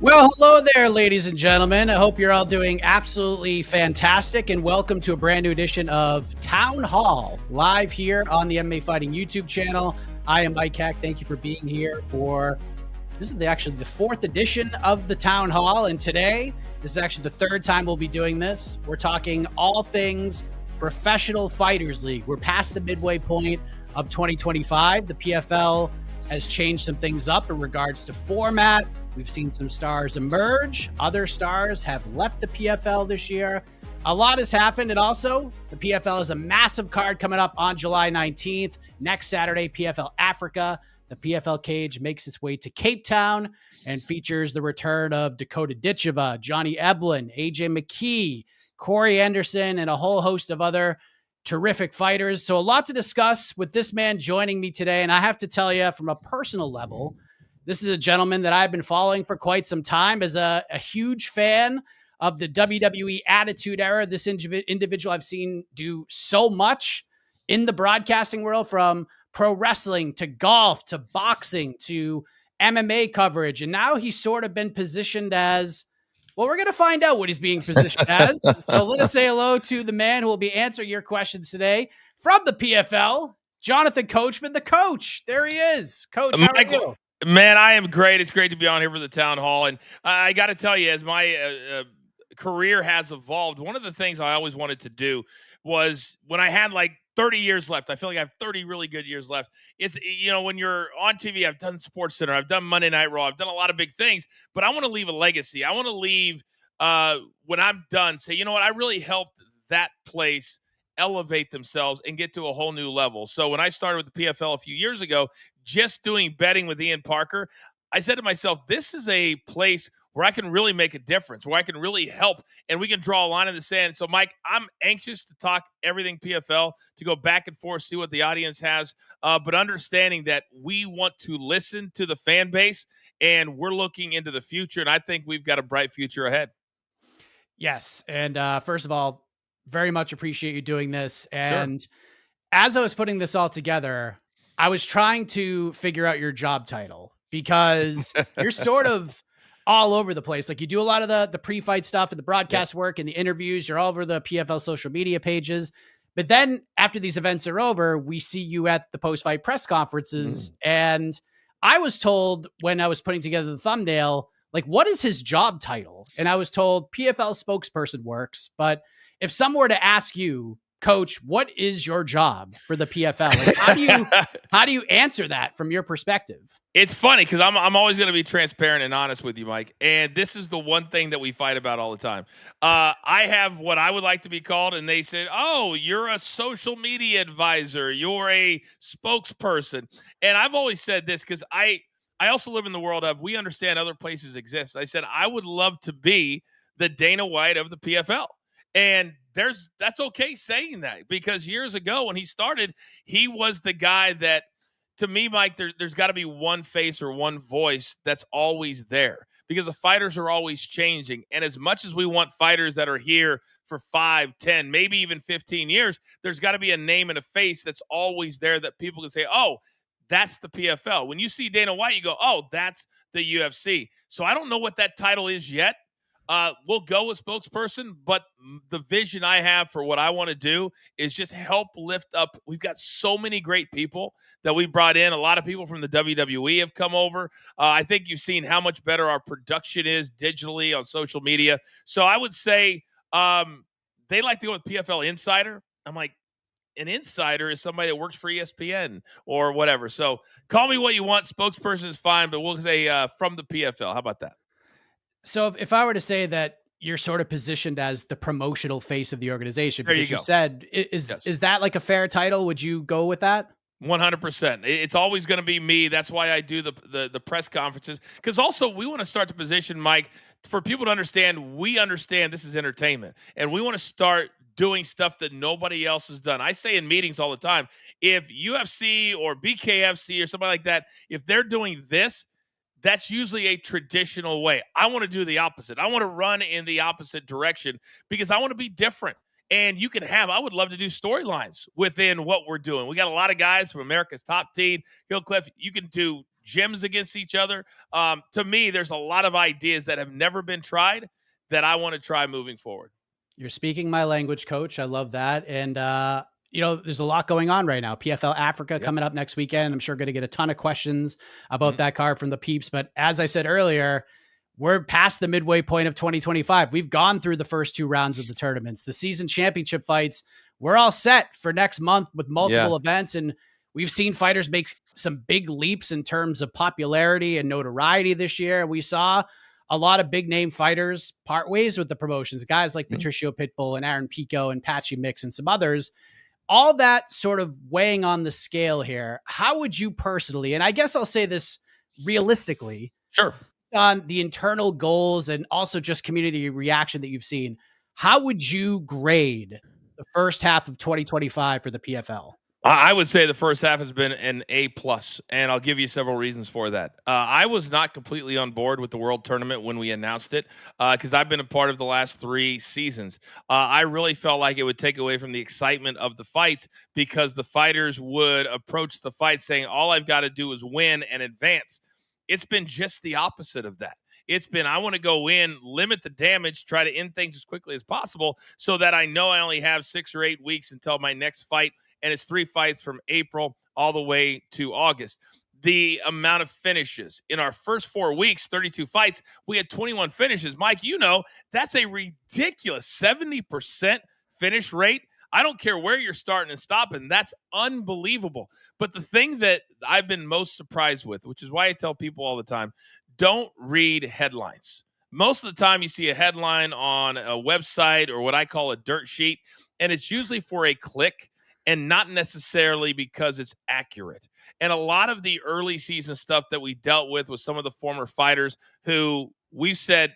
Well, hello there, ladies and gentlemen. I hope you're all doing absolutely fantastic, and welcome to a brand new edition of Town Hall, live here on the MMA Fighting YouTube channel. I am Mike Heck. Thank you for being here for this is actually the fourth edition of the Town Hall, and today this is actually the third time we'll be doing this. We're talking all things Professional Fighters League. We're past the midway point of 2025. The PFL has changed some things up in regards to format. We've seen some stars emerge. Other stars have left the PFL this year. A lot has happened. And also, the PFL has a massive card coming up on July 19th. Next Saturday, PFL Africa. The PFL cage makes its way to Cape Town and features the return of Dakota Dvalin, Johnny Eblen, AJ McKee, Corey Anderson, and a whole host of other terrific fighters. So a lot to discuss with this man joining me today. And I have to tell you, from a personal level, this is a gentleman that I've been following for quite some time as a huge fan of the WWE Attitude Era. This individual I've seen do so much in the broadcasting world, from pro wrestling to golf to boxing to MMA coverage. And now he's sort of been positioned as, well, we're going to find out what he's being positioned as. So let us say hello to the man who will be answering your questions today from the PFL, Jonathan Coachman, the coach. There he is. Coach, how are you? Man, I am great. It's great to be on here for the Town Hall. And I got to tell you, as my career has evolved, one of the things I always wanted to do was, when I had like 30 years left, I feel like I have 30 really good years left. It's, when you're on TV, I've done SportsCenter, I've done Monday Night Raw, I've done a lot of big things, but I want to leave a legacy. I want to leave, when I'm done, say, you know what, I really helped that place elevate themselves and get to a whole new level. So when I started with the PFL a few years ago, just doing betting with Ian Parker, I said to myself, this is a place where I can really make a difference, where I can really help, and we can draw a line in the sand. So, Mike, I'm anxious to talk everything PFL, to go back and forth, see what the audience has, but understanding that we want to listen to the fan base, and we're looking into the future, and I think we've got a bright future ahead. Yes, and first of all, very much appreciate you doing this. And sure, as I was putting this all together, I was trying to figure out your job title, because you're sort of all over the place. Like, you do a lot of the pre-fight stuff and the broadcast work and the interviews. You're all over the PFL social media pages. But then after these events are over, we see you at the post-fight press conferences. And I was told, when I was putting together the thumbnail, like, what is his job title? And I was told PFL spokesperson works. But if someone were to ask you, Coach, what is your job for the PFL? Like, how do you answer that from your perspective? It's funny, because I'm always going to be transparent and honest with you, Mike. And this is the one thing that we fight about all the time. I have what I would like to be called, and they said, "Oh, you're a social media advisor. You're a spokesperson." And I've always said this, because I also live in the world of, we understand other places exist. I said, I would love to be the Dana White of the PFL. And that's okay saying that, because years ago when he started, he was the guy that, to me, Mike, there's got to be one face or one voice that's always there, because the fighters are always changing. And as much as we want fighters that are here for 5, 10, maybe even 15 years, there's got to be a name and a face that's always there that people can say, oh, that's the PFL. When you see Dana White, you go, oh, that's the UFC. So I don't know what that title is yet. We'll go with spokesperson, but the vision I have for what I want to do is just help lift up. We've got so many great people that we brought in. A lot of people from the WWE have come over. I think you've seen how much better our production is digitally on social media. So I would say they like to go with PFL Insider. I'm like, an insider is somebody that works for ESPN or whatever. So call me what you want. Spokesperson is fine, but we'll say from the PFL. How about that? So if I were to say that you're sort of positioned as the promotional face of the organization, because you said, is that like a fair title? Would you go with that? 100%. It's always going to be me. That's why I do the press conferences, because also we want to start to position, Mike, for people to understand, we understand this is entertainment, and we want to start doing stuff that nobody else has done. I say in meetings all the time, if UFC or BKFC or somebody like that, if they're doing this, that's usually a traditional way. I want to do the opposite. I want to run in the opposite direction, because I want to be different. And you can have, I would love to do storylines within what we're doing. We got a lot of guys from America's Top Team, Hillcliff. You can do gyms against each other. To me, there's a lot of ideas that have never been tried that I want to try moving forward. You're speaking my language, coach. I love that. And, there's a lot going on right now. PFL Africa coming up next weekend. I'm sure going to get a ton of questions about that card from the peeps. But as I said earlier, we're past the midway point of 2025. We've gone through the first 2 rounds of the tournaments, the season championship fights. We're all set for next month with multiple events. And we've seen fighters make some big leaps in terms of popularity and notoriety this year. We saw a lot of big name fighters part ways with the promotions, guys like Patricio Pitbull and Aaron Pico and Patchy Mix and some others. All that sort of weighing on the scale here. How would you personally, and I guess I'll say this realistically, Sure, on the internal goals and also just community reaction that you've seen, how would you grade the first half of 2025 for the PFL? I would say the first half has been an A+, and I'll give you several reasons for that. I was not completely on board with the World Tournament when we announced it, because I've been a part of the last 3 seasons. I really felt like it would take away from the excitement of the fights, because the fighters would approach the fight saying, all I've got to do is win and advance. It's been just the opposite of that. It's been, I want to go in, limit the damage, try to end things as quickly as possible so that I know I only have 6 or 8 weeks until my next fight. And it's 3 fights from April all the way to August. The amount of finishes in our first 4 weeks, 32 fights, we had 21 finishes. Mike, that's a ridiculous 70% finish rate. I don't care where you're starting and stopping. That's unbelievable. But the thing that I've been most surprised with, which is why I tell people all the time, don't read headlines. Most of the time you see a headline on a website or what I call a dirt sheet, and it's usually for a click and not necessarily because it's accurate. And a lot of the early season stuff that we dealt with some of the former fighters who we've said,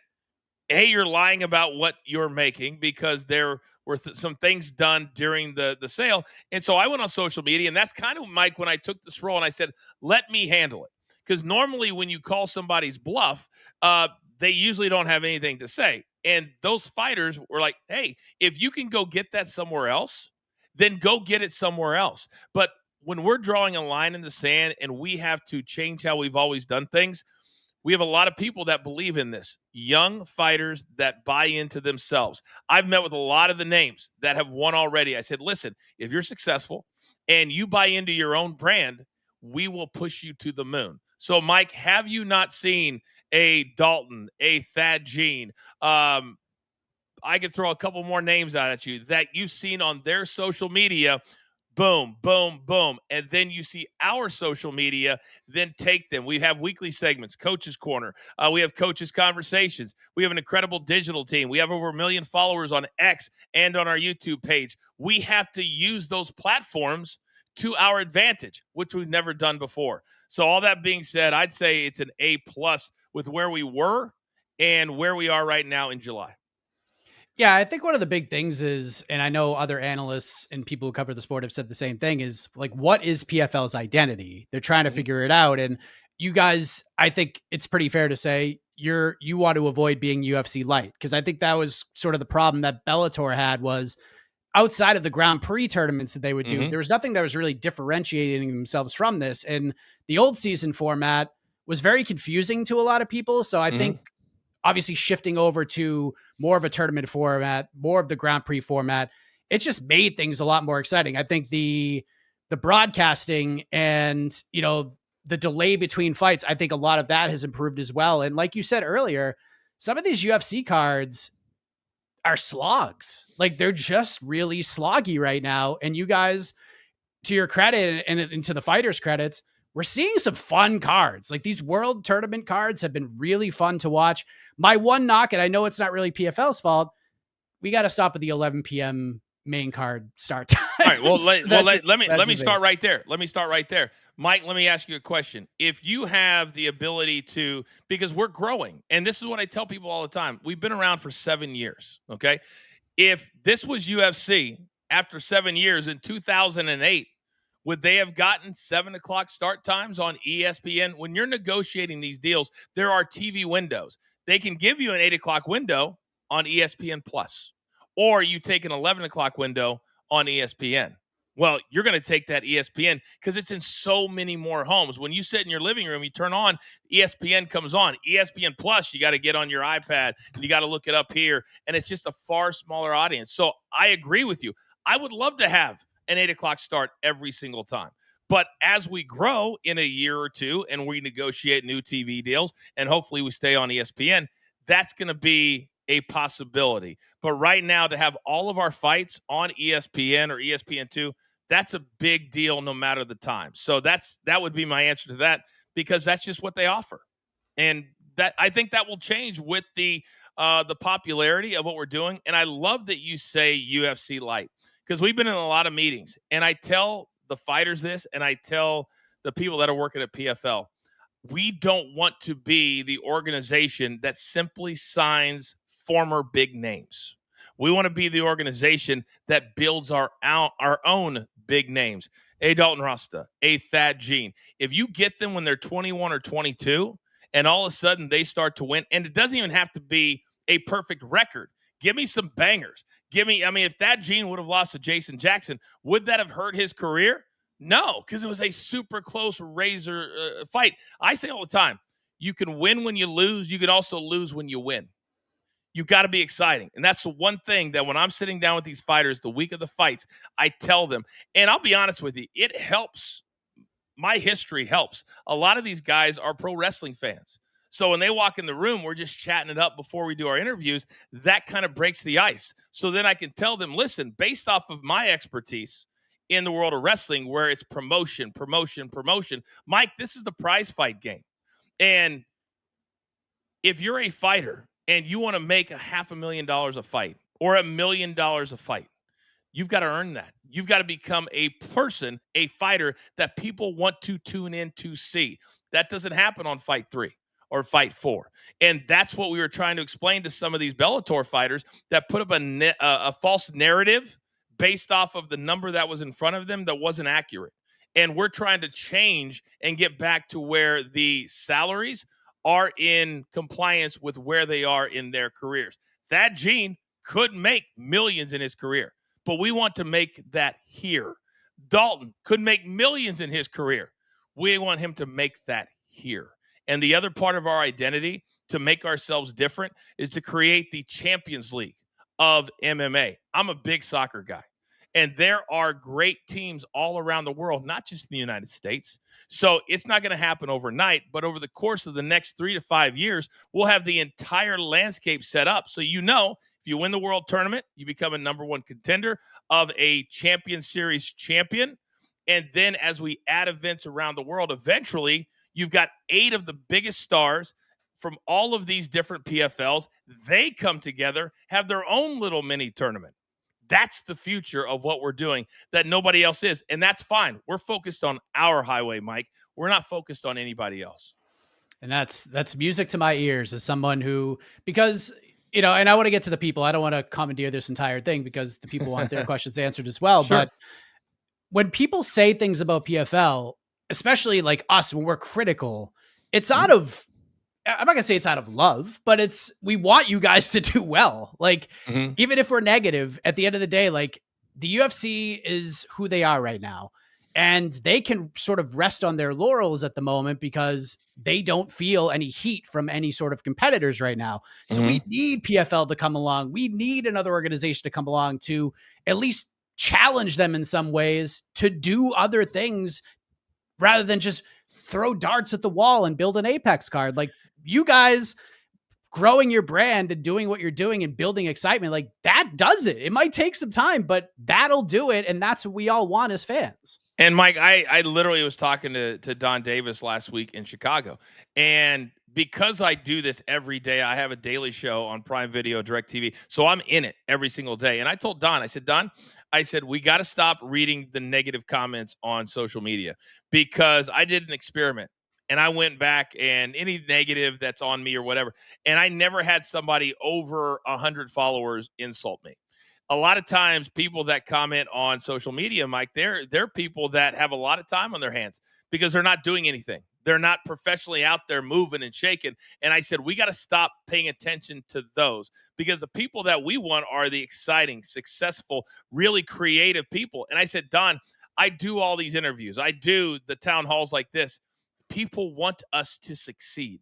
hey, you're lying about what you're making, because there were some things done during the sale. And so I went on social media, and that's kind of, Mike, when I took this role, and I said, let me handle it. Because normally when you call somebody's bluff, they usually don't have anything to say. And those fighters were like, hey, if you can go get that somewhere else, then go get it somewhere else. But when we're drawing a line in the sand and we have to change how we've always done things, we have a lot of people that believe in this. Young fighters that buy into themselves. I've met with a lot of the names that have won already. I said, listen, if you're successful and you buy into your own brand, we will push you to the moon. So, Mike, have you not seen a Dalton, a Thad Gene? I could throw a couple more names out at you that you've seen on their social media. Boom, boom, boom. And then you see our social media, then take them. We have weekly segments, Coach's Corner. We have Coach's Conversations. We have an incredible digital team. We have over 1 million followers on X and on our YouTube page. We have to use those platforms to our advantage, which we've never done before. So all that being said, I'd say it's an A+ with where we were and where we are right now in July. Yeah, I think one of the big things is, and I know other analysts and people who cover the sport have said the same thing, is like, what is PFL's identity? They're trying to figure it out. And you guys, I think it's pretty fair to say you want to avoid being UFC light, because I think that was sort of the problem that Bellator had, was outside of the Grand Prix tournaments that they would do, there was nothing that was really differentiating themselves from this. And the old season format was very confusing to a lot of people. So I think obviously shifting over to more of a tournament format, more of the Grand Prix format, it just made things a lot more exciting. I think the broadcasting and, the delay between fights, I think a lot of that has improved as well. And like you said earlier, some of these UFC cards are slogs. Like, they're just really sloggy right now. And you guys, to your credit and to the fighters' credits, we're seeing some fun cards. Like, these world tournament cards have been really fun to watch. My one knock, and I know it's not really PFL's fault, we got to stop at the 11 p.m. main card start time. All right. Well, let me start right there. Mike, let me ask you a question. If you have the ability to, because we're growing, and this is what I tell people all the time, we've been around for 7 years. Okay. If this was UFC after 7 years in 2008, would they have gotten 7:00 start times on ESPN? When you're negotiating these deals, there are TV windows. They can give you an 8:00 window on ESPN Plus, or you take an 11:00 window on ESPN. Well, you're going to take that ESPN because it's in so many more homes. When you sit in your living room, you turn on, ESPN comes on. ESPN Plus, you got to get on your iPad and you got to look it up here. And it's just a far smaller audience. So I agree with you. I would love to have an 8 o'clock start every single time. But as we grow in a year or two and we negotiate new TV deals and hopefully we stay on ESPN, that's going to be a possibility. But right now, to have all of our fights on ESPN or ESPN2, that's a big deal no matter the time. So that would be my answer to that, because that's just what they offer. And that, I think that will change with the popularity of what we're doing. And I love that you say UFC light, because we've been in a lot of meetings and I tell the fighters this, and I tell the people that are working at PFL, we don't want to be the organization that simply signs former big names. We want to be the organization that builds our own big names. A Dalton Rasta, a Thad Gene. If you get them when they're 21 or 22, and all of a sudden they start to win, and it doesn't even have to be a perfect record. Give me some bangers. If Thad Gene would have lost to Jason Jackson, would that have hurt his career? No, because it was a super close razor fight. I say all the time, you can win when you lose. You can also lose when you win. You got to be exciting. And that's the one thing that when I'm sitting down with these fighters the week of the fights, I tell them, and I'll be honest with you, it helps. My history helps. A lot of these guys are pro wrestling fans. So when they walk in the room, we're just chatting it up before we do our interviews. That kind of breaks the ice. So then I can tell them, listen, based off of my expertise in the world of wrestling, where it's promotion, Mike, this is the prize fight game. And if you're a fighter and you want to make $500,000 a fight or $1 million a fight, you've got to earn that. You've got to become a person, a fighter that people want to tune in to see. That doesn't happen on Fight 3 or Fight 4. And that's what we were trying to explain to some of these Bellator fighters that put up a false narrative based off of the number that was in front of them that wasn't accurate. And we're trying to change and get back to where the salaries are in compliance with where they are in their careers. Thad Gene could make millions in his career, but we want to make that here. Dalton could make millions in his career. We want him to make that here. And the other part of our identity to make ourselves different is to create the Champions League of MMA. I'm a big soccer guy. And there are great teams all around the world, not just in the United States. So it's not going to happen overnight, but over the course of the next 3 to 5 years, we'll have the entire landscape set up. So if you win the world tournament, you become a number one contender of a Champion Series champion. And then as we add events around the world, eventually you've got 8 of the biggest stars from all of these different PFLs. They come together, have their own little mini tournament. That's the future of what we're doing that nobody else is. And that's fine. We're focused on our highway, Mike. We're not focused on anybody else. And that's music to my ears as someone who, because, and I want to get to the people. I don't want to commandeer this entire thing because the people want their questions answered as well. Sure. But when people say things about PFL, especially like us, when we're critical, it's out of, I'm not gonna say it's out of love, but we want you guys to do well. Like, even if we're negative, at the end of the day, like the UFC is who they are right now. And they can sort of rest on their laurels at the moment because they don't feel any heat from any sort of competitors right now. So we need PFL to come along. We need another organization to come along to at least challenge them in some ways to do other things rather than just throw darts at the wall and build an Apex card. Like, you guys growing your brand and doing what you're doing and building excitement, like that does it. It might take some time, but that'll do it. And that's what we all want as fans. And Mike, I literally was talking to Don Davis last week in Chicago. And because I do this every day, I have a daily show on Prime Video, DirecTV. So I'm in it every single day. And I told Don, I said, Don, we got to stop reading the negative comments on social media, because I did an experiment. And I went back and any negative that's on me or whatever, and I never had somebody over 100 followers insult me. a lot of times people that comment on social media, Mike, they're people that have a lot of time on their hands because they're not doing anything. They're not professionally out there moving and shaking. And I said, we got to stop paying attention to those, because the people that we want are the exciting, successful, really creative people. And I said, Don, I do all these interviews. I do the town halls like this. People want us to succeed.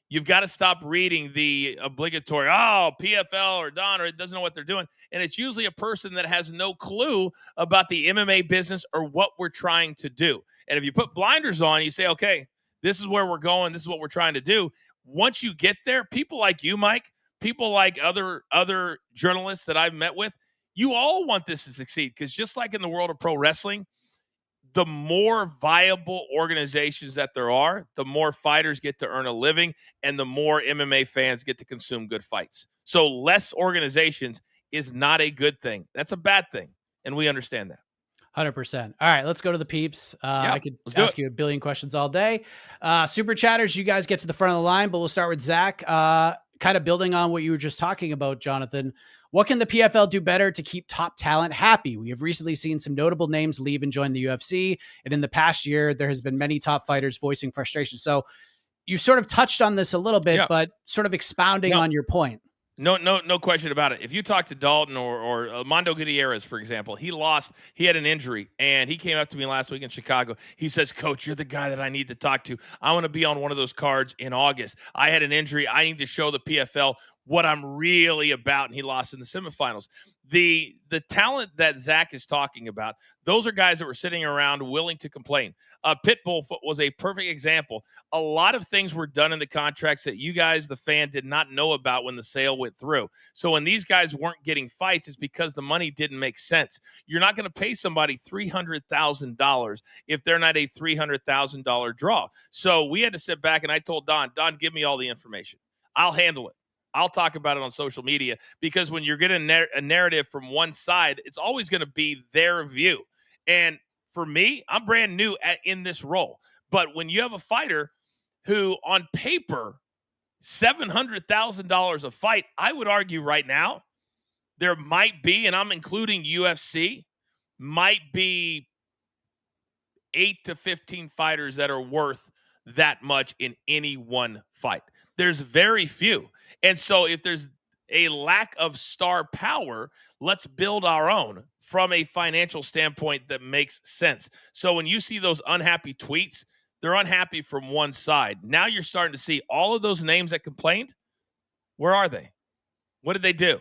You've got to stop reading the obligatory, oh, PFL or Don, or it doesn't know what they're doing. And it's usually a person that has no clue about the MMA business or what we're trying to do. And if you put blinders on, you say, okay, this is where we're going. This is what we're trying to do. Once you get there, people like you, Mike, people like other journalists that I've met with, you all want this to succeed, because just like in the world of pro wrestling, the more viable organizations that there are, the more fighters get to earn a living, and the more MMA fans get to consume good fights. So less organizations is not a good thing. That's a bad thing, and we understand that. 100%. All right, let's go to the peeps. I could ask you a billion questions all day. Super chatters, you guys get to the front of the line, but we'll start with Zach. Kind of building on what you were just talking about, Jonathan. What can the PFL do better to keep top talent happy? We have recently seen some notable names leave and join the UFC. And in the past year, there has been many top fighters voicing frustration. So you sort of touched on this a little bit, but sort of expounding on your point. No question about it. If you talk to Dalton or Mondo Gutierrez, for example, he had an injury, and he came up to me last week in Chicago. He says, Coach, you're the guy that I need to talk to. I want to be on one of those cards in August. I had an injury. I need to show the PFL what I'm really about. And he lost in the semifinals. The talent that Zach is talking about, those are guys that were sitting around willing to complain. Pitbull was a perfect example. A lot of things were done in the contracts that you guys, the fan, did not know about when the sale went through. So when these guys weren't getting fights, it's because the money didn't make sense. You're not going to pay somebody $300,000 if they're not a $300,000 draw. So we had to sit back, and I told Don, give me all the information. I'll handle it. I'll talk about it on social media, because when you're getting a narrative from one side, it's always going to be their view. And for me, I'm brand new in this role. But when you have a fighter who on paper, $700,000 a fight, I would argue right now, there might be, and I'm including UFC, might be 8 to 15 fighters that are worth that much in any one fight. There's very few. And so if there's a lack of star power, let's build our own from a financial standpoint that makes sense. So when you see those unhappy tweets, they're unhappy from one side. Now you're starting to see all of those names that complained. Where are they? What did they do?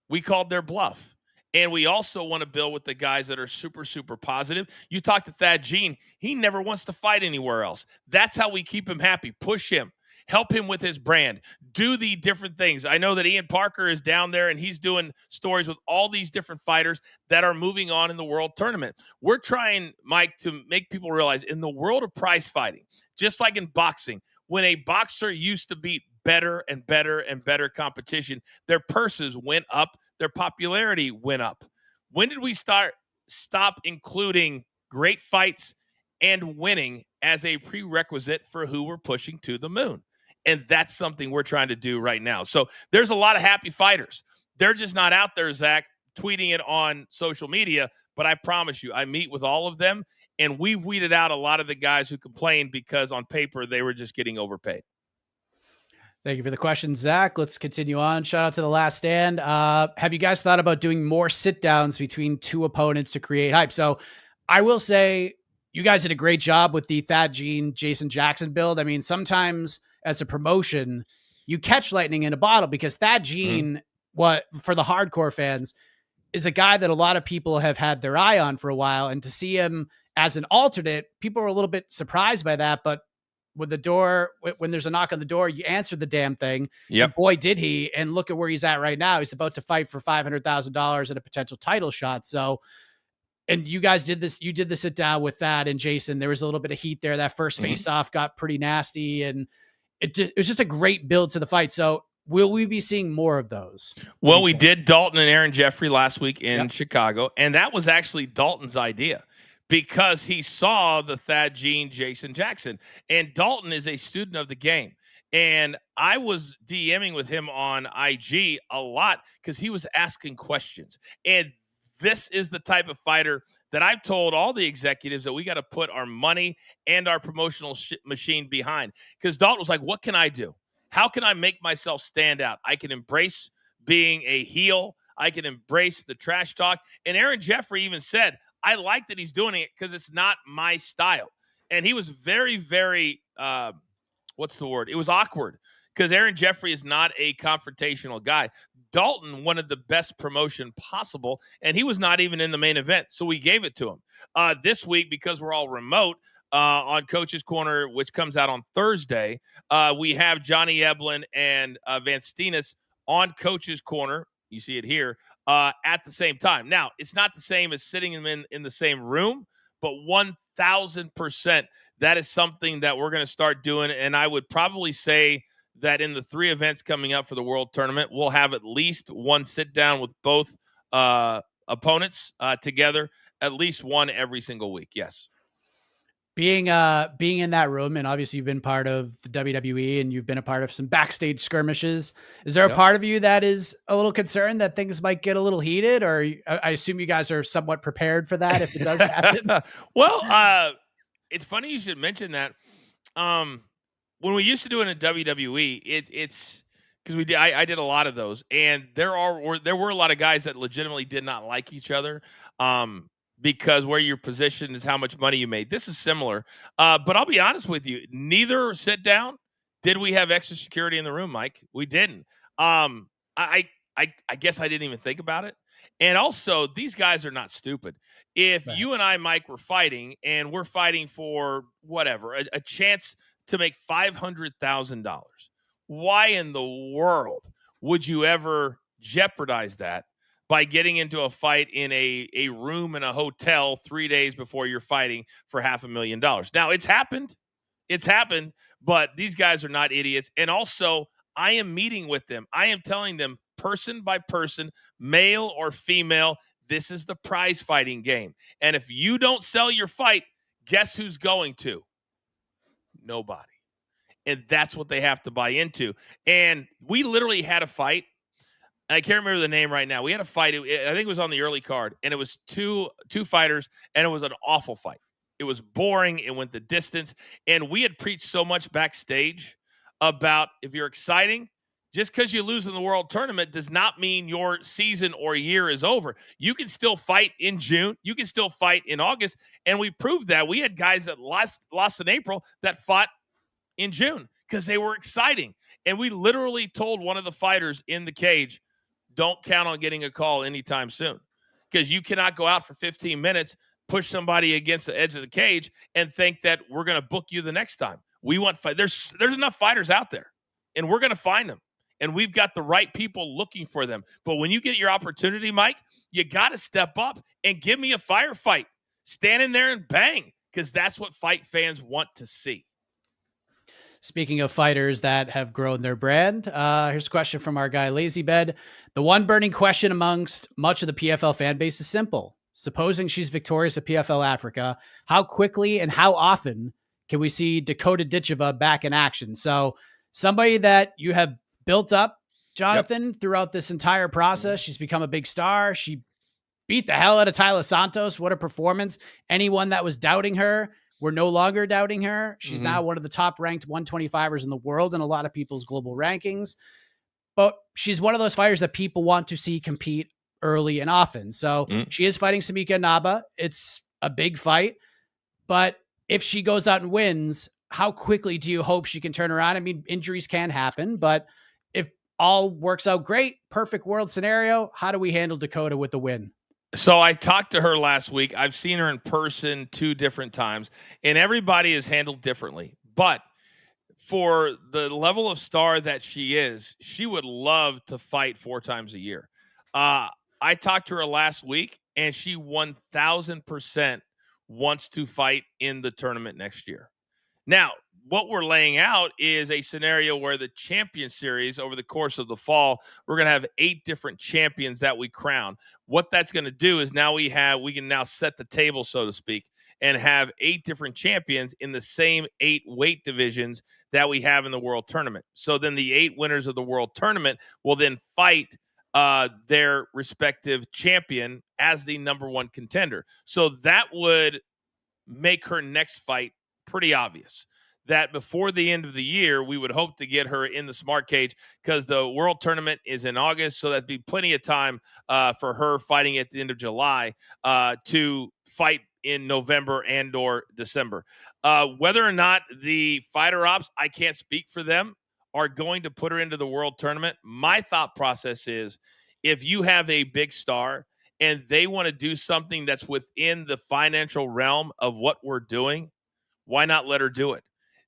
We called their bluff. And we also want to build with the guys that are super, super positive. You talk to Thad Gene, he never wants to fight anywhere else. That's how we keep him happy. Push him. Help him with his brand. Do the different things. I know that Ian Parker is down there, and he's doing stories with all these different fighters that are moving on in the world tournament. We're trying, Mike, to make people realize in the world of prize fighting, just like in boxing, when a boxer used to beat better and better and better competition, their purses went up, their popularity went up. When did we stop including great fights and winning as a prerequisite for who we're pushing to the moon? And that's something we're trying to do right now. So there's a lot of happy fighters. They're just not out there, Zach, tweeting it on social media. But I promise you, I meet with all of them, and we've weeded out a lot of the guys who complained because on paper they were just getting overpaid. Thank you for the question, Zach. Let's continue on. Shout out to The Last Stand. Have you guys thought about doing more sit-downs between two opponents to create hype? So I will say you guys did a great job with the Thad Gene, Jason Jackson build. I mean, sometimes as a promotion, you catch lightning in a bottle, because Thad Gene, what for the hardcore fans, is a guy that a lot of people have had their eye on for a while. And to see him as an alternate, people are a little bit surprised by that. But when there's a knock on the door, you answer the damn thing. Yep. And boy, did he. And look at where he's at right now. He's about to fight for $500,000 and a potential title shot. So, and you guys did this, you did the sit down with Thad and Jason. There was a little bit of heat there. That first face off got pretty nasty, and it was just a great build to the fight. So will we be seeing more of those? Well, we did Dalton and Aaron Jeffrey last week in Chicago, and that was actually Dalton's idea, because he saw the Thad Gene, Jason Jackson, and Dalton is a student of the game. And I was DMing with him on IG a lot because he was asking questions. And this is the type of fighter that I've told all the executives that we got to put our money and our promotional machine behind. Because Dalton was like, what can I do? How can I make myself stand out? I can embrace being a heel. I can embrace the trash talk. And Aaron Jeffrey even said, I like that he's doing it because it's not my style. And he was very, very, what's the word? It was awkward because Aaron Jeffrey is not a confrontational guy. Dalton wanted the best promotion possible, and he was not even in the main event. So we gave it to him. This week, because we're all remote, on Coach's Corner, which comes out on Thursday, we have Johnny Eblin and Van Steenis on Coach's Corner. You see it here at the same time. Now, it's not the same as sitting them in the same room, but 1,000%, that is something that we're going to start doing. And I would probably say that in the 3 events coming up for the World Tournament, we'll have at least one sit down with both opponents together, at least one every single week. Yes. Being in that room, and obviously you've been part of the WWE and you've been a part of some backstage skirmishes. Is there a part of you that is a little concerned that things might get a little heated, or I assume you guys are somewot prepared for that if it does happen? Well, it's funny you should mention that. When we used to do it in WWE, it's because I did a lot of those, and there were a lot of guys that legitimately did not like each other. Because where you're positioned is how much money you made. This is similar. But I'll be honest with you, neither sit down did we have extra security in the room, Mike. We didn't. I guess I didn't even think about it. And also, these guys are not stupid. If you and I, Mike, were fighting, and we're fighting for whatever, a chance to make $500,000, why in the world would you ever jeopardize that by getting into a fight in a room in a hotel 3 days before you're fighting for $500,000? Now, it's happened, but these guys are not idiots. And also, I am meeting with them. I am telling them person by person, male or female, this is the prize fighting game. And if you don't sell your fight, guess who's going to? Nobody. And that's what they have to buy into. And we literally had a fight. I can't remember the name right now. We had a fight. I think it was on the early card, and it was two fighters, and it was an awful fight. It was boring. It went the distance, and we had preached so much backstage about if you're exciting, just because you lose in the World Tournament does not mean your season or year is over. You can still fight in June. You can still fight in August, and we proved that. We had guys that lost in April that fought in June because they were exciting, and we literally told one of the fighters in the cage, don't count on getting a call anytime soon, because you cannot go out for 15 minutes, push somebody against the edge of the cage, and think that we're going to book you the next time. We want fight. There's enough fighters out there, and we're going to find them, and we've got the right people looking for them. But when you get your opportunity, Mike, you got to step up and give me a firefight. Stand in there and bang, because that's what fight fans want to see. Speaking of fighters that have grown their brand, here's a question from our guy LazyBed. The one burning question amongst much of the PFL fan base is simple. Supposing she's victorious at PFL Africa, how quickly and how often can we see Dakota Dvalin back in action? So somebody that you have built up, Jonathan, throughout this entire process. She's become a big star. She beat the hell out of Tyler Santos. What a performance. Anyone that was doubting her, we're no longer doubting her. She's now one of the top ranked 125ers in the world in a lot of people's global rankings. But she's one of those fighters that people want to see compete early and often. So she is fighting Samika Naba. It's a big fight. But if she goes out and wins, how quickly do you hope she can turn around? I mean, injuries can happen, but if all works out great, perfect world scenario, how do we handle Dakota with the win? So I talked to her last week. I've seen her in person 2 different times, and everybody is handled differently. But for the level of star that she is, she would love to fight 4 times a year. I talked to her last week, and she 1,000% wants to fight in the tournament next year. Now, what we're laying out is a scenario where the champion series over the course of the fall, we're going to have 8 different champions that we crown. What that's going to do is now we can now set the table, so to speak, and have 8 different champions in the same 8 weight divisions that we have in the world tournament. So then the 8 winners of the world tournament will then fight their respective champion as the number 1 contender. So that would make her next fight pretty obvious. That before the end of the year, we would hope to get her in the smart cage, because the world tournament is in August. So that'd be plenty of time for her fighting at the end of July to fight in November and or December. Whether or not the fighter ops, I can't speak for them, are going to put her into the world tournament. My thought process is, if you have a big star and they want to do something that's within the financial realm of what we're doing, why not let her do it?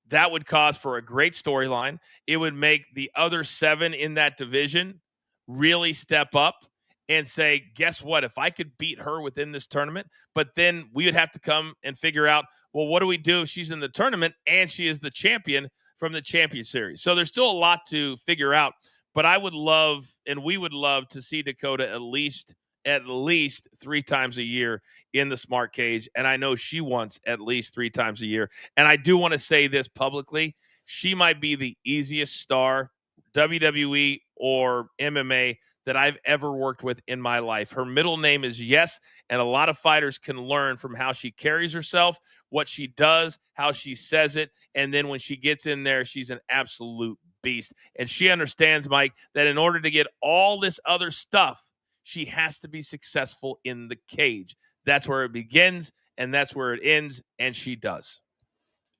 That would cause for a great storyline. It would make the other 7 in that division really step up and say, guess what? If I could beat her within this tournament, but then we would have to come and figure out, well, what do we do if she's in the tournament and she is the champion from the champion series? So there's still a lot to figure out, but I would love, and we would love to see Dakota at least 3 times a year in the smart cage. And I know she wants at least 3 times a year. And I do want to say this publicly. She might be the easiest star, WWE or MMA, that I've ever worked with in my life. Her middle name is Yes, and a lot of fighters can learn from how she carries herself, what she does, how she says it, and then when she gets in there, she's an absolute beast. And she understands, Mike, that in order to get all this other stuff, she has to be successful in the cage. That's where it begins, and that's where it ends, and she does.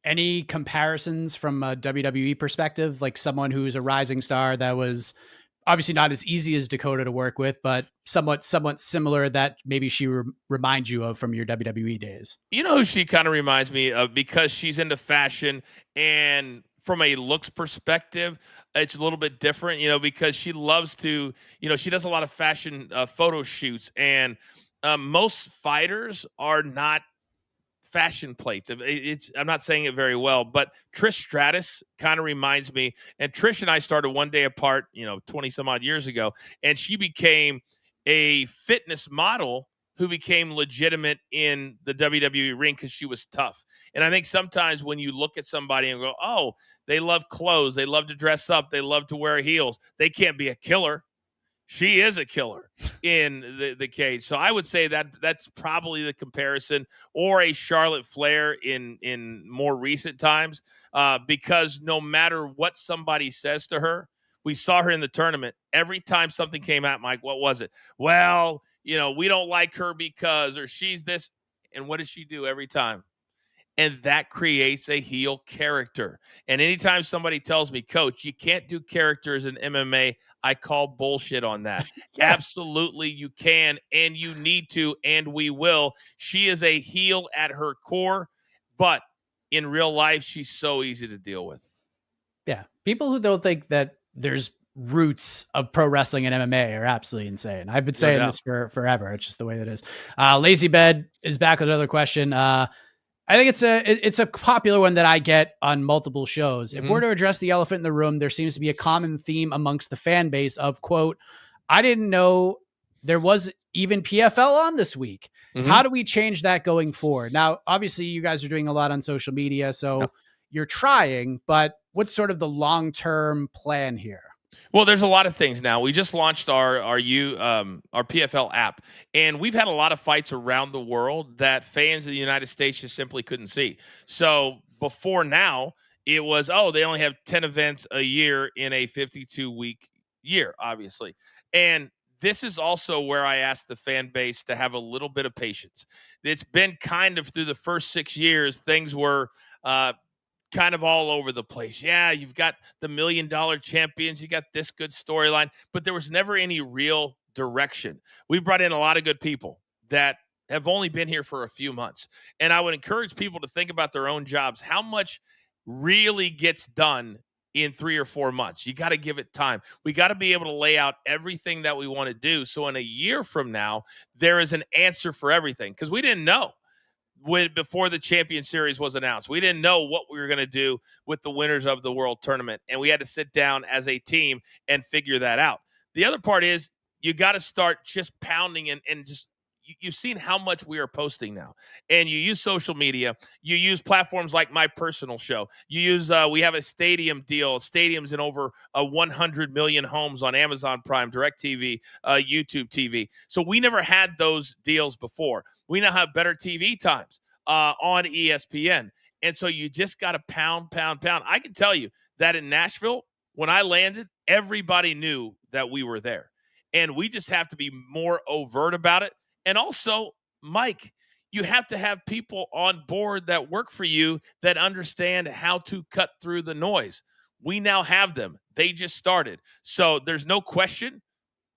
Any comparisons from a WWE perspective, like someone who's a rising star that was obviously not as easy as Dakota to work with, but somewhat similar that maybe she reminds you of from your WWE days? You know who she kind of reminds me of, because she's into fashion, and from a looks perspective, it's a little bit different, because she loves to, she does a lot of fashion photo shoots, and most fighters are not fashion plates. I'm not saying it very well, but Trish Stratus kind of reminds me. And Trish and I started one day apart, 20 some odd years ago, and she became a fitness model who became legitimate in the WWE ring because she was tough. And I think sometimes when you look at somebody and go, oh, they love clothes, they love to dress up, they love to wear heels, they can't be a killer. She is a killer in the cage. So I would say that that's probably the comparison, or a Charlotte Flair in more recent times, because no matter what somebody says to her, we saw her in the tournament. Every time something came out, Mike, what was it? Well, we don't like her because, or she's this. And what does she do every time? And that creates a heel character. And anytime somebody tells me, Coach, you can't do characters in MMA, I call bullshit on that. Yeah. Absolutely, you can, and you need to, and we will. She is a heel at her core, but in real life, she's so easy to deal with. Yeah. People who don't think that there's roots of pro wrestling and MMA are absolutely insane. I've been saying this for forever. It's just the way that is. Lazy Bed is back with another question. I think it's a popular one that I get on multiple shows. If we're to address the elephant in the room, there seems to be a common theme amongst the fan base of, quote, I didn't know there was even PFL on this week. How do we change that going forward? Now, obviously you guys are doing a lot on social media, so you're trying, but what's sort of the long-term plan here? Well, there's a lot of things now. We just launched our PFL app, and we've had a lot of fights around the world that fans of the United States just simply couldn't see. So before now, it was, they only have 10 events a year in a 52-week year, obviously. And this is also where I asked the fan base to have a little bit of patience. It's been kind of through the first 6 years, things were kind of all over the place. Yeah, you've got the $1 million champions, you got this good storyline, but there was never any real direction. We brought in a lot of good people that have only been here for a few months. And I would encourage people to think about their own jobs. How much really gets done in 3 or 4 months? You got to give it time. We got to be able to lay out everything that we want to do. So in a year from now, there is an answer for everything, because we didn't know. before the Champion Series was announced. We didn't know what we were going to do with the winners of the World Tournament, and we had to sit down as a team and figure that out. The other part is you got to start just pounding and just you've seen how much we are posting now, and you use social media, you use platforms like my personal show, you use we have a stadium deal, stadiums in over 100 million homes on Amazon Prime, DirecTV, YouTube TV. So we never had those deals before. We now have better TV times on ESPN, and so you just got to pound. I can tell you that in Nashville, when I landed, everybody knew that we were there, and we just have to be more overt about it. And also, Mike, you have to have people on board that work for you that understand how to cut through the noise. We now have them. They just started. So there's no question.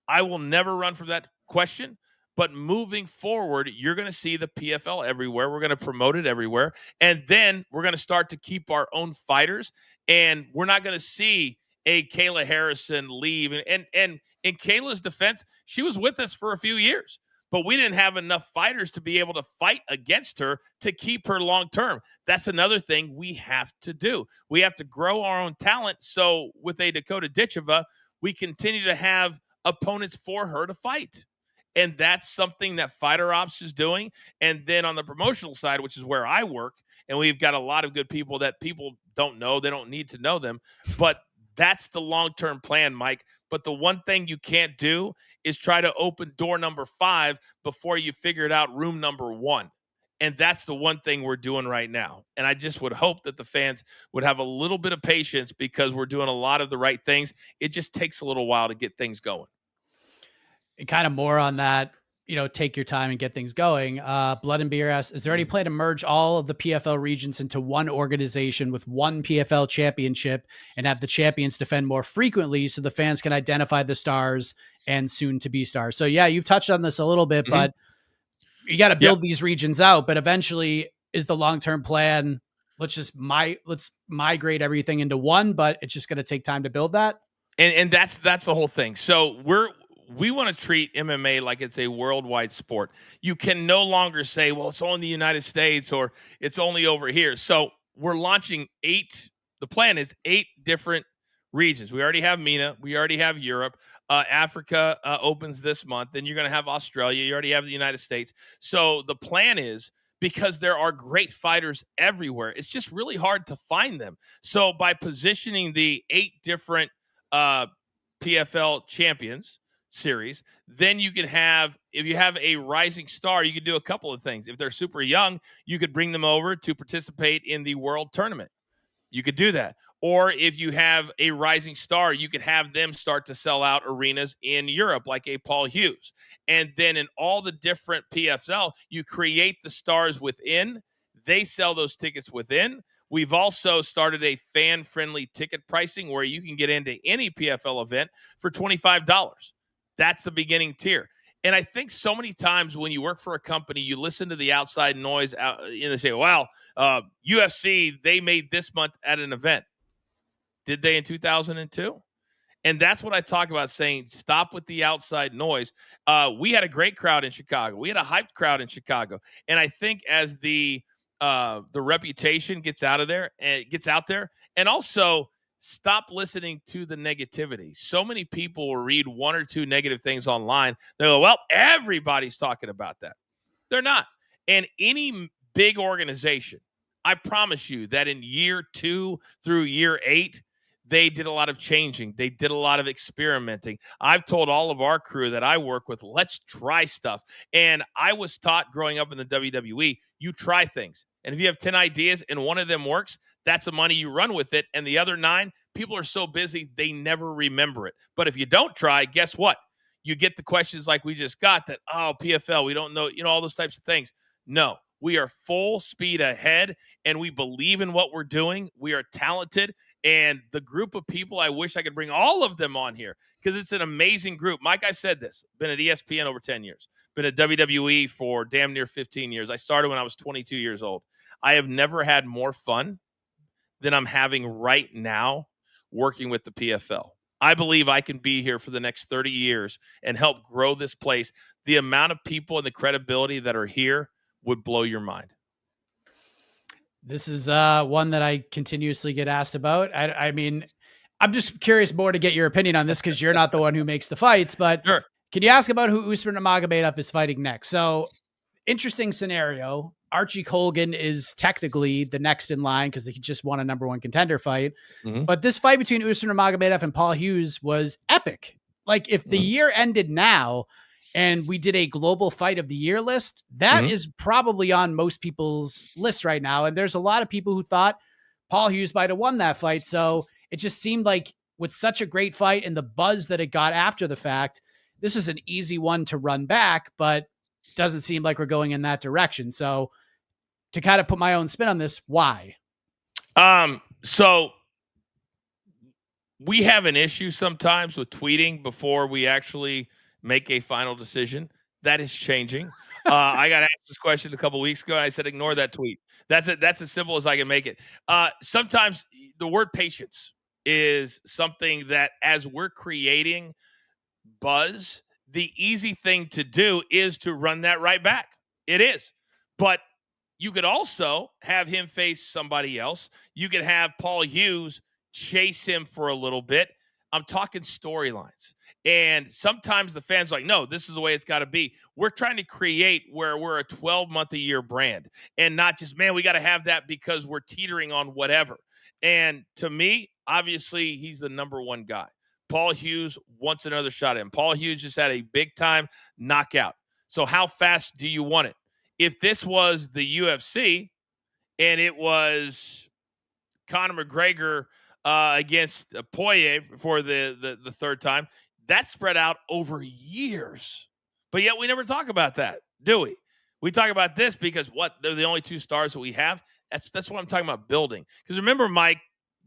I will never run from that question. But moving forward, you're going to see the PFL everywhere. We're going to promote it everywhere. And then we're going to start to keep our own fighters. And we're not going to see a Kayla Harrison leave. And in Kayla's defense, she was with us for a few years, but we didn't have enough fighters to be able to fight against her to keep her long term. That's another thing we have to do. We have to grow our own talent. So with a Dakota Dvalin, we continue to have opponents for her to fight. And that's something that Fighter Ops is doing. And then on the promotional side, which is where I work, and we've got a lot of good people that people don't know. They don't need to know them. But that's the long-term plan, Mike. But the one thing you can't do is try to open door number 5 before you figured out room number 1. And that's the one thing we're doing right now. And I just would hope that the fans would have a little bit of patience because we're doing a lot of the right things. It just takes a little while to get things going. And kind of more on that, take your time and get things going. Blood and Beer asks, is there any plan to merge all of the PFL regions into one organization with one PFL championship and have the champions defend more frequently so the fans can identify the stars and soon to be stars? So yeah, you've touched on this a little bit, but you got to build these regions out. But eventually is the long-term plan, let's migrate everything into one, but it's just going to take time to build that. And that's the whole thing. So we want to treat MMA like it's a worldwide sport. You can no longer say, well, it's only in the United States or it's only over here. So we're launching 8. The plan is 8 different regions. We already have MENA. We already have Europe. Africa opens this month. Then you're going to have Australia. You already have the United States. So the plan is, because there are great fighters everywhere, it's just really hard to find them. So by positioning the 8 different PFL champions series, then you can have, if you have a rising star, you could do a couple of things. If they're super young, you could bring them over to participate in the world tournament. You could do that. Or if you have a rising star, you could have them start to sell out arenas in Europe, like a Paul Hughes. And then in all the different PFL, you create the stars within. They sell those tickets within. We've also started a fan-friendly ticket pricing where you can get into any PFL event for $25. That's the beginning tier. And I think so many times when you work for a company, you listen to the outside noise and they say, wow, UFC, they made this month at an event. Did they in 2002? And that's what I talk about, saying stop with the outside noise. We had a great crowd in Chicago. We had a hyped crowd in Chicago. And I think as the reputation gets out there, and also stop listening to the negativity. So many people will read 1 or 2 negative things online. They go, well, everybody's talking about that. They're not. And any big organization, I promise you that in year 2 through year 8, they did a lot of changing. They did a lot of experimenting. I've told all of our crew that I work with, let's try stuff. And I was taught growing up in the WWE, you try things. And if you have 10 ideas and one of them works, that's the money you run with it. And the other 9, people are so busy, they never remember it. But if you don't try, guess what? You get the questions like we just got that, oh, PFL, we don't know, all those types of things. No, we are full speed ahead and we believe in what we're doing. We are talented. And the group of people, I wish I could bring all of them on here because it's an amazing group. Mike, I've said this, been at ESPN over 10 years, been at WWE for damn near 15 years. I started when I was 22 years old. I have never had more fun than I'm having right now working with the PFL. I believe I can be here for the next 30 years and help grow this place. The amount of people and the credibility that are here would blow your mind. This is one that I continuously get asked about. I mean, I'm just curious more to get your opinion on this because you're not the one who makes the fights, but Sure. can you ask about who Usman Nurmagomedov is fighting next? So interesting scenario. Archie Colgan is technically the next in line because he just won a number one contender fight. Mhm. But this fight between Usman Nurmagomedov and Paul Hughes was epic. Like if the year ended now and we did a global fight of the year list, that is probably on most people's list right now. And there's a lot of people who thought Paul Hughes might have won that fight. So it just seemed like with such a great fight and the buzz that it got after the fact, this is an easy one to run back, but doesn't seem like we're going in that direction. So to kind of put my own spin on this, why? So we have an issue sometimes with tweeting before we actually make a final decision. That is changing. I got asked this question a couple weeks ago, and I said, ignore that tweet. That's it. That's as simple as I can make it. Sometimes the word patience is something that as we're creating buzz, the easy thing to do is to run that right back. It is. But you could also have him face somebody else. You could have Paul Hughes chase him for a little bit. I'm talking storylines. And sometimes the fans are like, no, this is the way it's got to be. We're trying to create where we're a 12-month-a-year brand and not just, man, we got to have that because we're teetering on whatever. And to me, obviously, he's the number one guy. Paul Hughes wants another shot at him. Paul Hughes just had a big-time knockout. So how fast do you want it? If this was the UFC and it was Conor McGregor against Poirier for the third time, that spread out over years. But yet we never talk about that, do we? We talk about this because they're the only two stars that we have. That's what I'm talking about building. Because remember, Mike,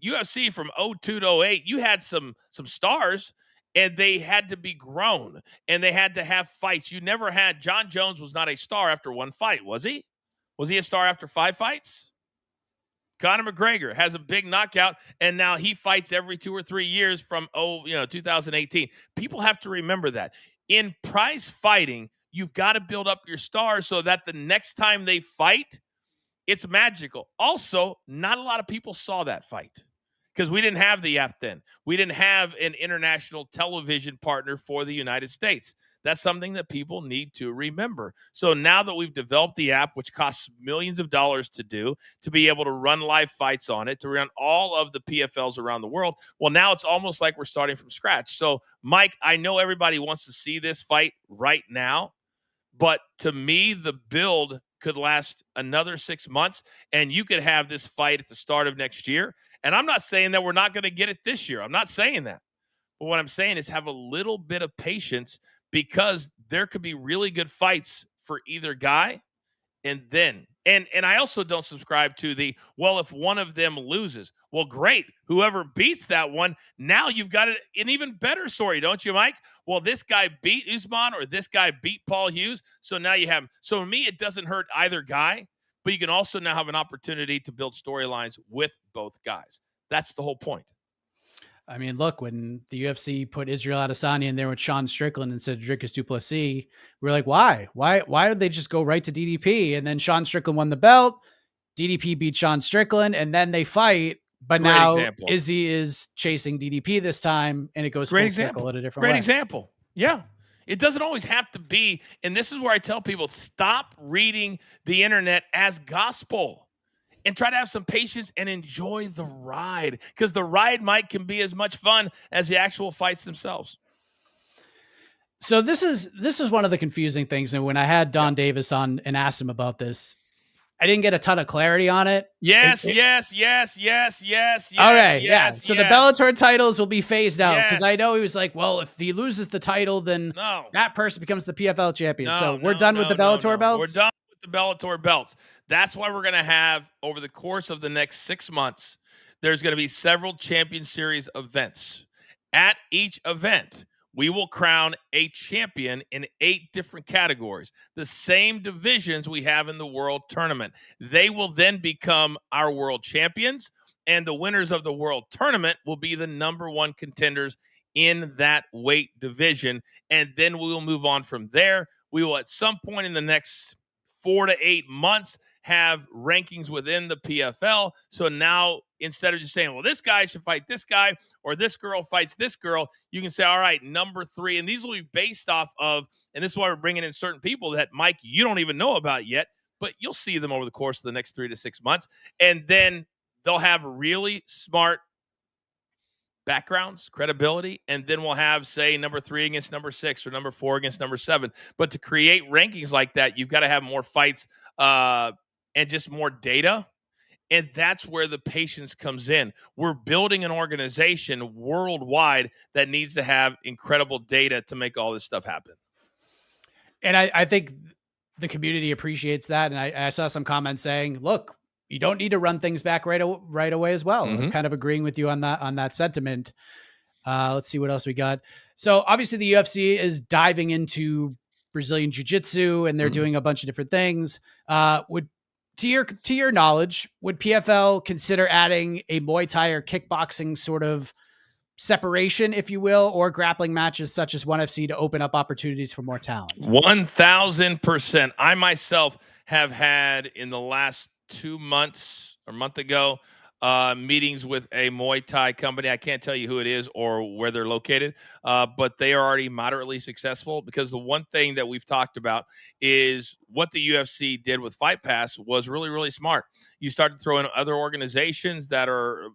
UFC from 02 to 08, you had some stars and they had to be grown and they had to have fights. You never had John Jones was not a star after one fight, was he? Was he a star after 5 fights? Conor McGregor has a big knockout, and now he fights every 2 or 3 years from 2018. People have to remember that. In prize fighting, you've got to build up your stars so that the next time they fight, it's magical. Also, not a lot of people saw that fight because we didn't have the app then. We didn't have an international television partner for the United States. That's something that people need to remember. So now that we've developed the app, which costs millions of dollars to do, to be able to run live fights on it, to run all of the PFLs around the world, well, now it's almost like we're starting from scratch. So, Mike, I know everybody wants to see this fight right now, but to me, the build could last another 6 months, and you could have this fight at the start of next year. And I'm not saying that we're not going to get it this year. I'm not saying that. But what I'm saying is have a little bit of patience because there could be really good fights for either guy. And I also don't subscribe to the, well, if one of them loses, well, great. Whoever beats that one, now you've got an even better story, don't you, Mike? Well, this guy beat Usman or this guy beat Paul Hughes. So now you have, so to me, it doesn't hurt either guy, but you can also now have an opportunity to build storylines with both guys. That's the whole point. I mean, look, when the UFC put Israel Adesanya in there with Sean Strickland and said Dricus du Plessis, we were like, why? Why did they just go right to DDP? And then Sean Strickland won the belt. DDP beat Sean Strickland, and then they fight. But Great now example. Izzy is chasing DDP this time, and it goes Great full example. circle in a different way. Great example. Yeah. It doesn't always have to be. And this is where I tell people, stop reading the internet as gospel. And try to have some patience and enjoy the ride because the ride, Mike, can be as much fun as the actual fights themselves. So this is one of the confusing things. And when I had Don Davis on and asked him about this, I didn't get a ton of clarity on it. Yes. Okay. Yeah. So the Bellator titles will be phased out because I know he was like, well, if he loses the title, then that person becomes the PFL champion. So we're done with the Bellator belts. We're done with the Bellator belts. That's why we're going to have over the course of the next 6 months, there's going to be several Champion Series events. At each event, we will crown a champion in 8 different categories, the same divisions we have in the World Tournament. They will then become our world champions, and the winners of the World Tournament will be the number 1 contenders in that weight division, and then we will move on from there. We will, at some point in the next 4 to 8 months, have rankings within the PFL. So now instead of just saying, well, this guy should fight this guy or this girl fights this girl, you can say, all right, number 3. And these will be based off of, and this is why we're bringing in certain people that, Mike, you don't even know about yet, but you'll see them over the course of the next 3 to 6 months. And then they'll have really smart backgrounds, credibility, and then we'll have, say, number 3 against number 6 or number 4 against number 7. But to create rankings like that, you've got to have more fights and just more data. And that's where the patience comes in. We're building an organization worldwide that needs to have incredible data to make all this stuff happen. And I think the community appreciates that. And I saw some comments saying, look, you don't need to run things back right away as well. I'm kind of agreeing with you on that sentiment. Let's see what else we got. So obviously the UFC is diving into Brazilian jiu-jitsu and they're doing a bunch of different things. To your knowledge, would PFL consider adding a Muay Thai or kickboxing sort of separation, if you will, or grappling matches such as ONE FC to open up opportunities for more talent? 1,000%. I myself have had in the last 2 months or month ago, meetings with a Muay Thai company. I can't tell you who it is or where they're located, but they are already moderately successful, because the one thing that we've talked about is what the UFC did with Fight Pass was really, really smart. You start to throw in other organizations that are,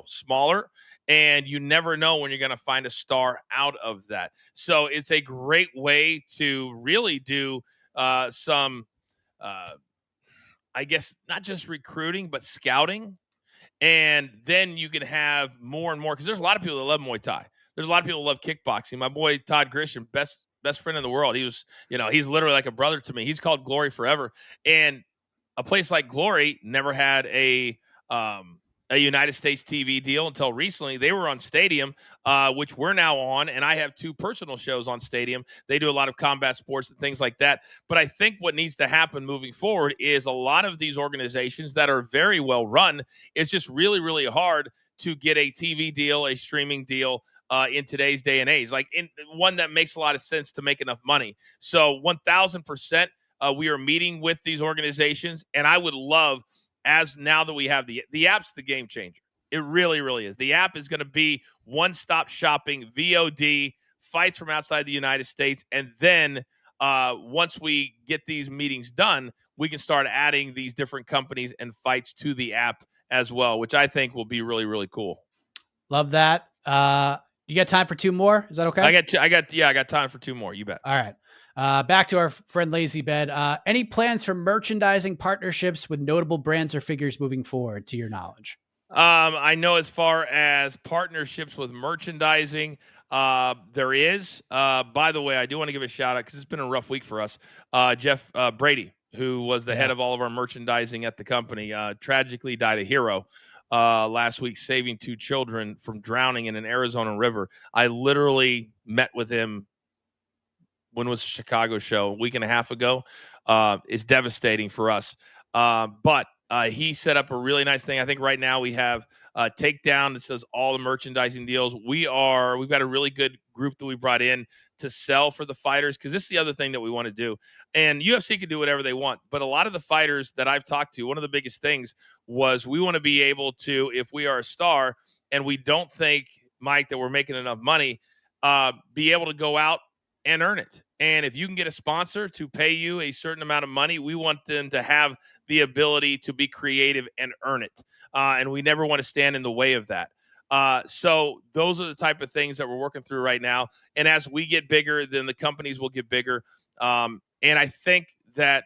smaller, and you never know when you're going to find a star out of that. So it's a great way to really do some, I guess, not just recruiting, but scouting. And then you can have more and more, because there's a lot of people that love Muay Thai. There's a lot of people that love kickboxing. My boy Todd Grisham, best friend in the world. He was, he's literally like a brother to me. He's called Glory forever. And a place like Glory never had a United States TV deal until recently. They were on Stadium, which we're now on, and I have 2 personal shows on Stadium. They do a lot of combat sports and things like that. But I think what needs to happen moving forward is a lot of these organizations that are very well run, it's just really, really hard to get a TV deal, a streaming deal in today's day and age, like in one that makes a lot of sense to make enough money. So 1,000%, we are meeting with these organizations, and I would love, as now that we have the app's the game changer. It really, really is. The app is going to be one-stop shopping, VOD, fights from outside the United States. And then once we get these meetings done, we can start adding these different companies and fights to the app as well, which I think will be really, really cool. Love that. You got time for 2 more? Is that okay? I got time for 2 more. You bet. All right. Back to our friend Lazy Bed. Any plans for merchandising partnerships with notable brands or figures moving forward, to your knowledge? I know as far as partnerships with merchandising, there is. By the way, I do want to give a shout out, because it's been a rough week for us. Jeff Brady, who was the head of all of our merchandising at the company, tragically died a hero last week, saving 2 children from drowning in an Arizona river. I literally met with him. When was the Chicago show? A week and a half ago. It's devastating for us. But he set up a really nice thing. I think right now we have a takedown that says all the merchandising deals. We've got a really good group that we brought in to sell for the fighters, because this is the other thing that we want to do. And UFC can do whatever they want, but a lot of the fighters that I've talked to, one of the biggest things was we want to be able to, if we are a star and we don't think, Mike, that we're making enough money, be able to go out and earn it. And if you can get a sponsor to pay you a certain amount of money, we want them to have the ability to be creative and earn it. And we never want to stand in the way of that. So those are the type of things that we're working through right now. And as we get bigger, then the companies will get bigger. And I think that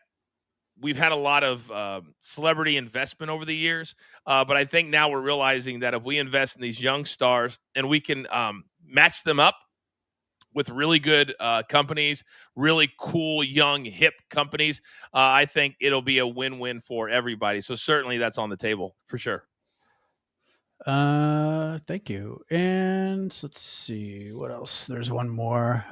we've had a lot of celebrity investment over the years. But I think now we're realizing that if we invest in these young stars and we can match them up with really good companies, really cool, young, hip companies, I think it'll be a win-win for everybody. So certainly that's on the table for sure. Thank you. And let's see what else. There's one more.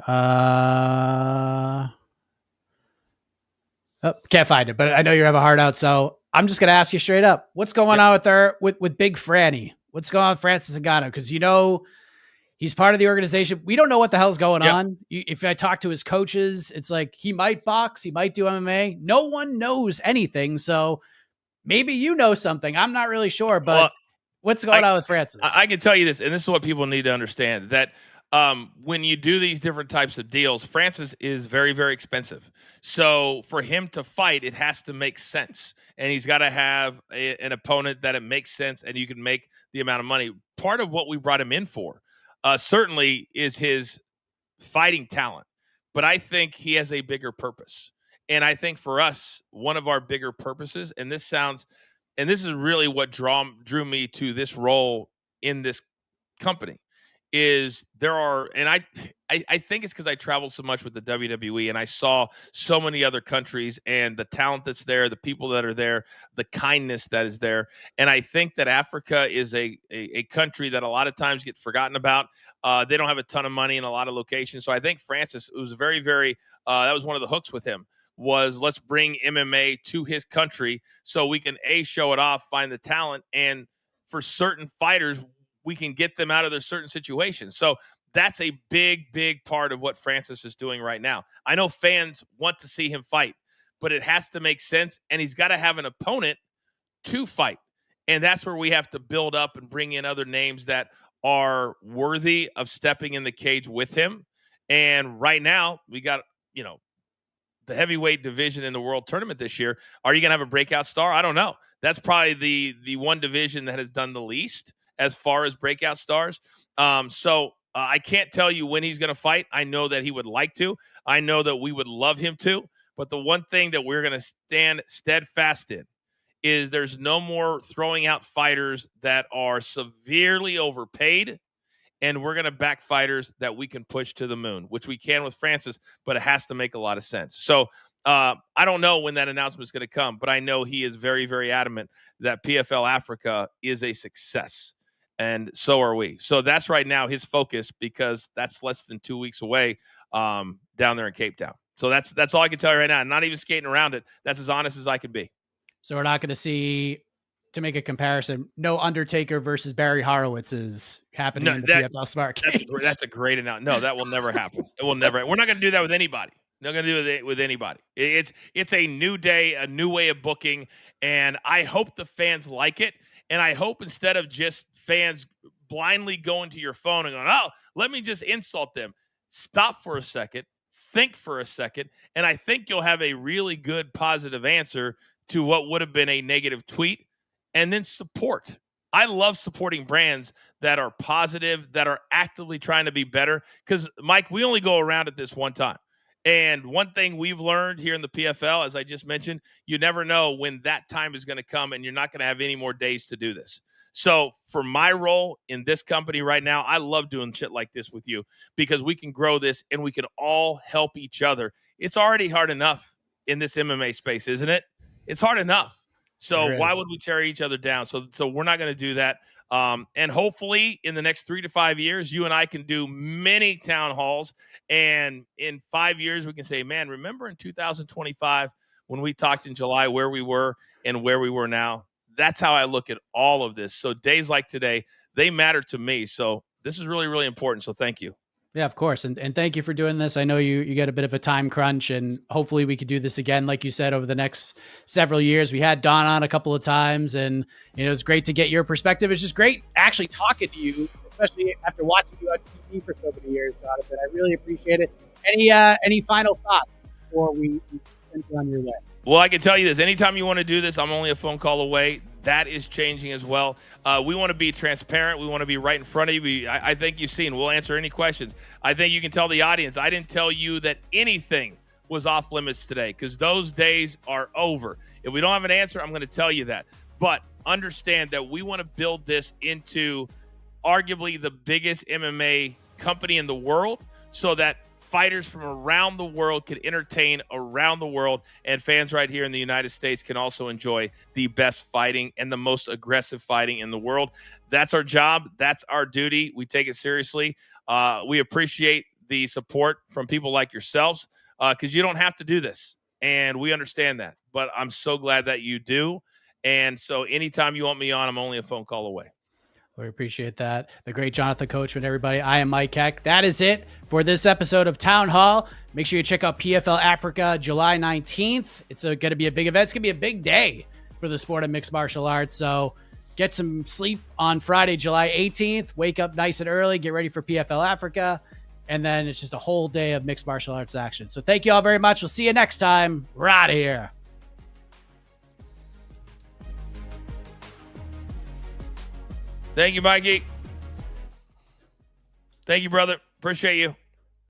Can't find it, but I know you have a heart out, so I'm just gonna ask you straight up. What's going on with Big Franny? What's going on with Francis Agado? Because He's part of the organization. We don't know what the hell's going on. If I talk to his coaches, it's like he might box, he might do MMA. No one knows anything. So maybe you know something. I'm not really sure, but what's going on with Francis? I can tell you this, and this is what people need to understand, that when you do these different types of deals, Francis is very, very expensive. So for him to fight, it has to make sense. And he's got to have an opponent that it makes sense and you can make the amount of money. Part of what we brought him in for certainly is his fighting talent. But I think he has a bigger purpose. And I think for us, one of our bigger purposes, and this is really what drew me to this role in this company, is I think it's because I traveled so much with the WWE and I saw so many other countries and the talent that's there, the people that are there, the kindness that is there. And I think that Africa is a country that a lot of times get forgotten about. They don't have a ton of money in a lot of locations. So I think Francis, it was very, very, that was one of the hooks with him, was let's bring MMA to his country so we can show it off, find the talent. And for certain fighters, we can get them out of their certain situations. So that's a big, big part of what Francis is doing right now. I know fans want to see him fight, but it has to make sense. And he's got to have an opponent to fight. And that's where we have to build up and bring in other names that are worthy of stepping in the cage with him. And right now we got, the heavyweight division in the world tournament this year. Are you going to have a breakout star? I don't know. That's probably the one division that has done the least as far as breakout stars. So I can't tell you when he's going to fight. I know that he would like to. I know that we would love him to. But the one thing that we're going to stand steadfast in is there's no more throwing out fighters that are severely overpaid. And we're going to back fighters that we can push to the moon, which we can with Francis, but it has to make a lot of sense. So I don't know when that announcement is going to come, but I know he is very, very adamant that PFL Africa is a success. And so are we. So that's right now his focus, because that's less than 2 weeks away down there in Cape Town. So that's all I can tell you right now. I'm not even skating around it. That's as honest as I can be. So we're not going to see, to make a comparison, no Undertaker versus Barry Horowitz is happening in the PFL Smart Cage. That's a great announcement. No, that will never happen. It will never. We're not going to do that with anybody. Not going to do it with anybody. It's a new day, a new way of booking, and I hope the fans like it. And I hope instead of just fans blindly going to your phone and going, oh, let me just insult them, stop for a second, think for a second, and I think you'll have a really good positive answer to what would have been a negative tweet, and then support. I love supporting brands that are positive, that are actively trying to be better, because, Mike, we only go around at this one time. And one thing we've learned here in the PFL, as I just mentioned, you never know when that time is going to come, and you're not going to have any more days to do this. So for my role in this company right now, I love doing shit like this with you, because we can grow this and we can all help each other. It's already hard enough in this MMA space, isn't it? It's hard enough. So why would we tear each other down? So we're not going to do that. And hopefully in the next 3 to 5 years, you and I can do many town halls. And in 5 years, we can say, man, remember in 2025 when we talked in July where we were and where we were now? That's how I look at all of this. So days like today, they matter to me. So this is really, really important. So thank you. Yeah, of course. And thank you for doing this. I know you get a bit of a time crunch, and hopefully we could do this again, like you said, over the next several years. We had Don on a couple of times, and it was great to get your perspective. It's just great actually talking to you, especially after watching you on TV for so many years, Jonathan. I really appreciate it. Any final thoughts before we send you on your way? Well, I can tell you this. Anytime you want to do this, I'm only a phone call away. That is changing as well. We want to be transparent. We want to be right in front of you. I think you've seen. We'll answer any questions. I think you can tell the audience, I didn't tell you that anything was off limits today, because those days are over. If we don't have an answer, I'm going to tell you that. But understand that we want to build this into arguably the biggest MMA company in the world, so that fighters from around the world can entertain around the world, and fans right here in the United States can also enjoy the best fighting and the most aggressive fighting in the world. That's our job. That's our duty. We take it seriously. We appreciate the support from people like yourselves, because you don't have to do this, and we understand that. But I'm so glad that you do. And so anytime you want me on, I'm only a phone call away. We appreciate that. The great Jonathan Coachman, everybody. I am Mike Heck. That is it for this episode of Town Hall. Make sure you check out PFL Africa July 19th. It's going to be a big event. It's going to be a big day for the sport of mixed martial arts. So get some sleep on Friday, July 18th. Wake up nice and early. Get ready for PFL Africa. And then it's just a whole day of mixed martial arts action. So thank you all very much. We'll see you next time. We're out of here. Thank you, Mikey. Thank you, brother. Appreciate you.